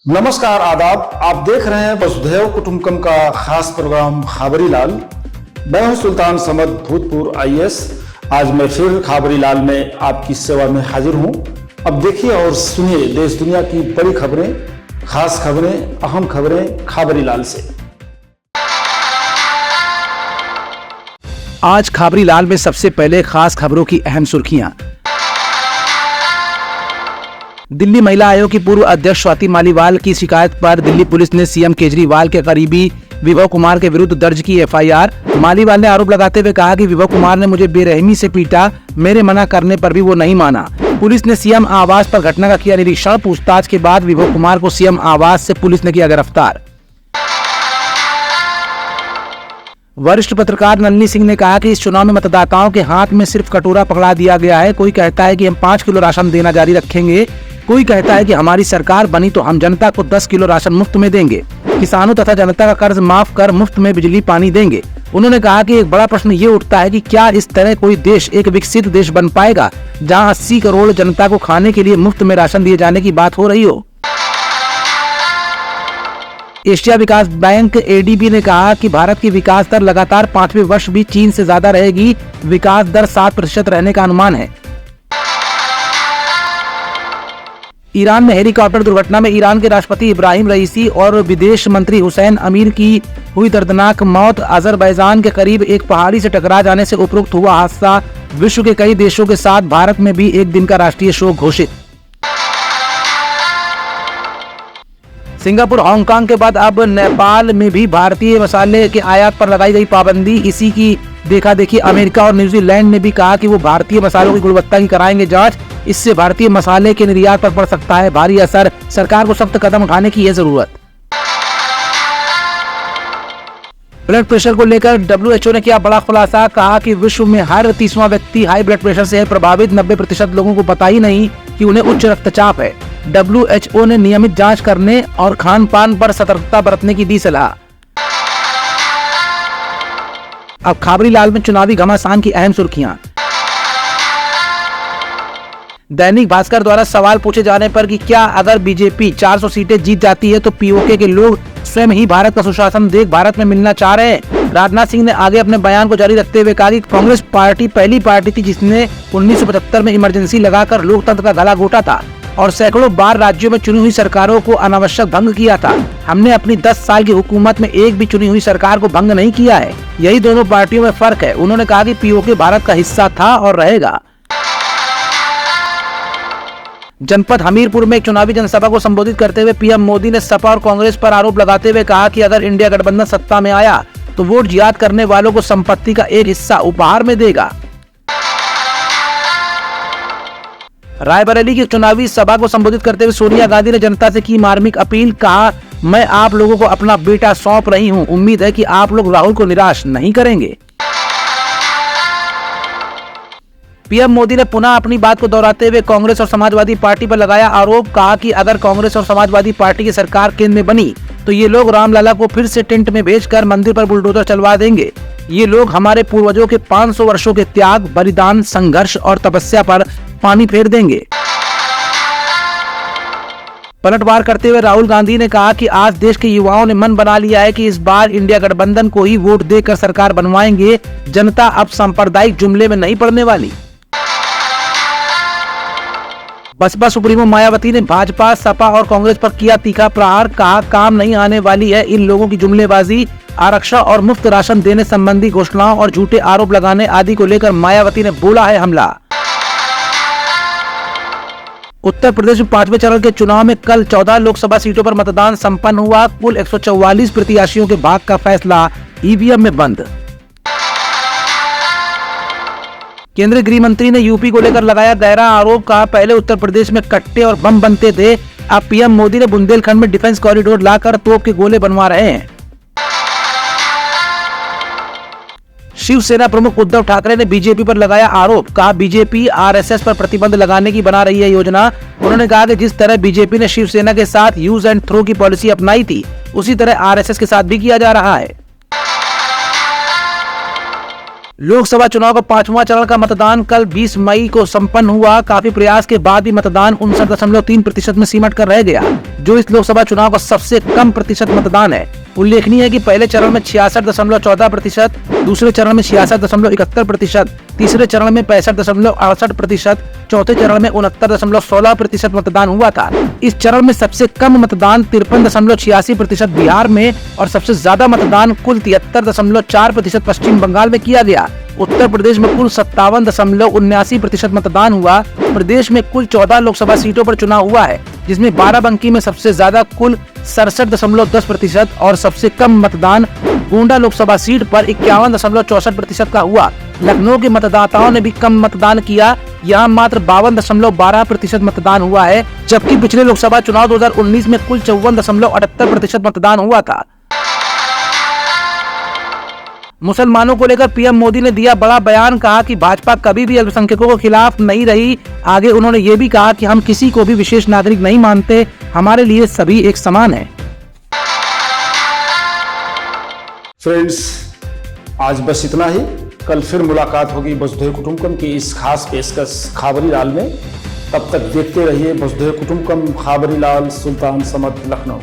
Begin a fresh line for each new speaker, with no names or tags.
नमस्कार, आदाब। आप देख रहे हैं वसुधैव कुटुंबकम का खास प्रोग्राम खाबरी लाल। मैं हूं सुल्तान समद, भूतपूर्व IAS। आज मैं फिर खाबरी लाल में आपकी सेवा में हाजिर हूं। अब देखिए और सुनिए देश दुनिया की बड़ी खबरें, खास खबरें, अहम खबरें खाबरी लाल से।
आज खाबरी लाल में सबसे पहले खास खबरों की अहम सुर्खियां। दिल्ली महिला आयोग की पूर्व अध्यक्ष स्वाति मालीवाल की शिकायत पर दिल्ली पुलिस ने CM केजरीवाल के करीबी विभव कुमार के विरुद्ध दर्ज की FIR। मालीवाल ने आरोप लगाते हुए कहा कि विभव कुमार ने मुझे बेरहमी से पीटा, मेरे मना करने पर भी वो नहीं माना। पुलिस ने CM आवास पर घटना का किया निरीक्षण। पूछताछ के बाद विभव कुमार को CM आवास से पुलिस ने किया गिरफ्तार। वरिष्ठ पत्रकार नलिनी सिंह ने कहा कि इस चुनाव में मतदाताओं के हाथ में सिर्फ कटोरा पकड़ा दिया गया है। कोई कहता है कि हम 5 किलो राशन देना जारी रखेंगे, कोई कहता है कि हमारी सरकार बनी तो हम जनता को 10 किलो राशन मुफ्त में देंगे, किसानों तथा जनता का कर्ज माफ कर मुफ्त में बिजली पानी देंगे। उन्होंने कहा कि एक बड़ा प्रश्न ये उठता है कि क्या इस तरह कोई देश एक विकसित देश बन पाएगा जहां 80 करोड़ जनता को खाने के लिए मुफ्त में राशन दिए जाने की बात हो रही हो। एशिया विकास बैंक ADB ने कहा कि भारत की विकास दर लगातार 5वें वर्ष भी चीन से ज्यादा रहेगी। विकास दर 7% रहने का अनुमान है। ईरान में हेलीकॉप्टर दुर्घटना में ईरान के राष्ट्रपति इब्राहिम रईसी और विदेश मंत्री हुसैन अमीर की हुई दर्दनाक मौत। अजरबैजान के करीब एक पहाड़ी से टकरा जाने से उपरोक्त हुआ हादसा विश्व के कई देशों के साथ भारत में भी एक दिन का राष्ट्रीय शोक घोषित। सिंगापुर हांगकांग के बाद अब नेपाल में भी भारतीय मसाले के आयात पर लगाई गई पाबंदी। इसी की देखा देखी अमेरिका और न्यूजीलैंड ने भी कहा कि वो भारतीय मसालों की गुणवत्ता की कराएंगे जांच। इससे भारतीय मसाले के निर्यात पर पड़ सकता है भारी असर। सरकार को सख्त कदम उठाने की है जरूरत। ब्लड प्रेशर को लेकर WHO ने किया बड़ा खुलासा। कहा कि विश्व में हर 30वां व्यक्ति हाई ब्लड प्रेशर से है प्रभावित। 90% लोगों को पता ही नहीं कि उन्हें उच्च रक्तचाप है। WHO ने नियमित जांच करने और खान पान पर सतर्कता बरतने की दी सलाह। अब खाबरी लाल में चुनावी घमासान की अहम सुर्खियां। दैनिक भास्कर द्वारा सवाल पूछे जाने पर कि क्या अगर बीजेपी 400 सीटें जीत जाती है तो POK के लोग स्वयं ही भारत का सुशासन देख भारत में मिलना चाह रहे हैं। राजनाथ सिंह ने आगे अपने बयान को जारी रखते हुए कहा कि कांग्रेस पार्टी पहली पार्टी थी जिसने 1975 में इमरजेंसी लगाकर लोकतंत्र का गला घोटा था और सैकड़ों बार राज्यों में चुनी हुई सरकारों को अनावश्यक भंग किया था। हमने अपनी 10 साल की हुकूमत में एक भी चुनी हुई सरकार को भंग नहीं किया है। यही दोनों पार्टियों में फर्क है। उन्होंने कहा कि POK भारत का हिस्सा था और रहेगा। जनपद हमीरपुर में एक चुनावी जनसभा को संबोधित करते हुए PM मोदी ने सपा और कांग्रेस पर आरोप लगाते हुए कहा कि अगर इंडिया गठबंधन सत्ता में आया तो वोट जिहाद करने वालों को संपत्ति का एक हिस्सा उपहार में देगा। रायबरेली की चुनावी सभा को संबोधित करते हुए सोनिया गांधी ने जनता से की मार्मिक अपील। कहा, मैं आप लोगों को अपना बेटा सौंप रही हूं। उम्मीद है कि आप लोग राहुल को निराश नहीं करेंगे। PM मोदी ने पुनः अपनी बात को दोहराते हुए कांग्रेस और समाजवादी पार्टी पर लगाया आरोप। कहा कि अगर कांग्रेस और समाजवादी पार्टी की सरकार केंद्र में बनी तो ये लोग रामलला को फिर से टेंट में भेजकर मंदिर पर बुलडोजर चलवा देंगे। ये लोग हमारे पूर्वजों के 500 वर्षों के त्याग, बलिदान, संघर्ष और तपस्या पर पानी फेर देंगे। पलटवार करते हुए राहुल गांधी ने कहा कि आज देश के युवाओं ने मन बना लिया है कि इस बार इंडिया गठबंधन को ही वोट देकर सरकार बनवाएंगे। जनता अब सांप्रदायिक जुमले में नहीं पड़ने वाली। बसपा सुप्रीमो मायावती ने भाजपा, सपा और कांग्रेस पर किया तीखा प्रहार। कहा, काम नहीं आने वाली है इन लोगों की जुमलेबाजी। आरक्षण और मुफ्त राशन देने संबंधी घोषणाओं और झूठे आरोप लगाने आदि को लेकर मायावती ने बोला है हमला। उत्तर प्रदेश में 5वें चरण के चुनाव में कल 14 लोकसभा सीटों पर मतदान संपन्न हुआ। कुल 144 प्रत्याशियों के भाग्य का फैसला EVM में बंद। केंद्रीय गृह मंत्री ने यूपी को लेकर लगाया गहरा आरोप। कहा, पहले उत्तर प्रदेश में कट्टे और बम बनते थे, अब PM मोदी ने बुंदेलखंड में डिफेंस कॉरिडोर लाकर तोप के गोले बनवा रहे हैं। शिवसेना प्रमुख उद्धव ठाकरे ने बीजेपी पर लगाया आरोप। कहा, बीजेपी RSS पर प्रतिबंध लगाने की बना रही है योजना। उन्होंने कहा कि जिस तरह बीजेपी ने शिवसेना के साथ यूज एंड थ्रो की पॉलिसी अपनाई थी उसी तरह RSS के साथ भी किया जा रहा है। लोकसभा चुनाव का 5वां चरण का मतदान कल 20 मई को संपन्न हुआ। काफी प्रयास के बाद भी मतदान 59.3% में सिमट कर रह गया, जो इस लोकसभा चुनाव का सबसे कम प्रतिशत मतदान है। उल्लेखनीय है कि पहले चरण में 66.14%, दूसरे चरण में 66.71%, तीसरे चरण में 65.68%, चौथे चरण में 69.16% मतदान हुआ था। इस चरण में सबसे कम मतदान 53.86% बिहार में और सबसे ज्यादा मतदान कुल 73.4% पश्चिम बंगाल में किया गया। उत्तर प्रदेश में कुल 57.79% मतदान हुआ। प्रदेश में कुल 14 लोकसभा सीटों पर चुनाव हुआ है, जिसमें बाराबंकी में सबसे ज्यादा कुल 67.10% और सबसे कम मतदान गोंडा लोकसभा सीट पर 51.64% का हुआ। लखनऊ के मतदाताओं ने भी कम मतदान किया, यहाँ मात्र 52.12% मतदान हुआ है, जबकि पिछले लोकसभा चुनाव 2019 में कुल 54.78% मतदान हुआ था। मुसलमानों को लेकर पीएम मोदी ने दिया बड़ा बयान, कहा कि भाजपा कभी भी अल्पसंख्यकों के खिलाफ नहीं रही। आगे उन्होंने ये भी कहा कि हम किसी को भी विशेष नागरिक नहीं मानते, हमारे लिए सभी एक समान है।
फ्रेंड्स, आज बस इतना ही। कल फिर मुलाकात होगी वसुधैव कुटुंबकम की इस खास पेशकश खबरी लाल में। तब तक देखते रहिए वसुधैव कुटुंबकम, खबरी लाल, सुल्तान समद, लखनऊ।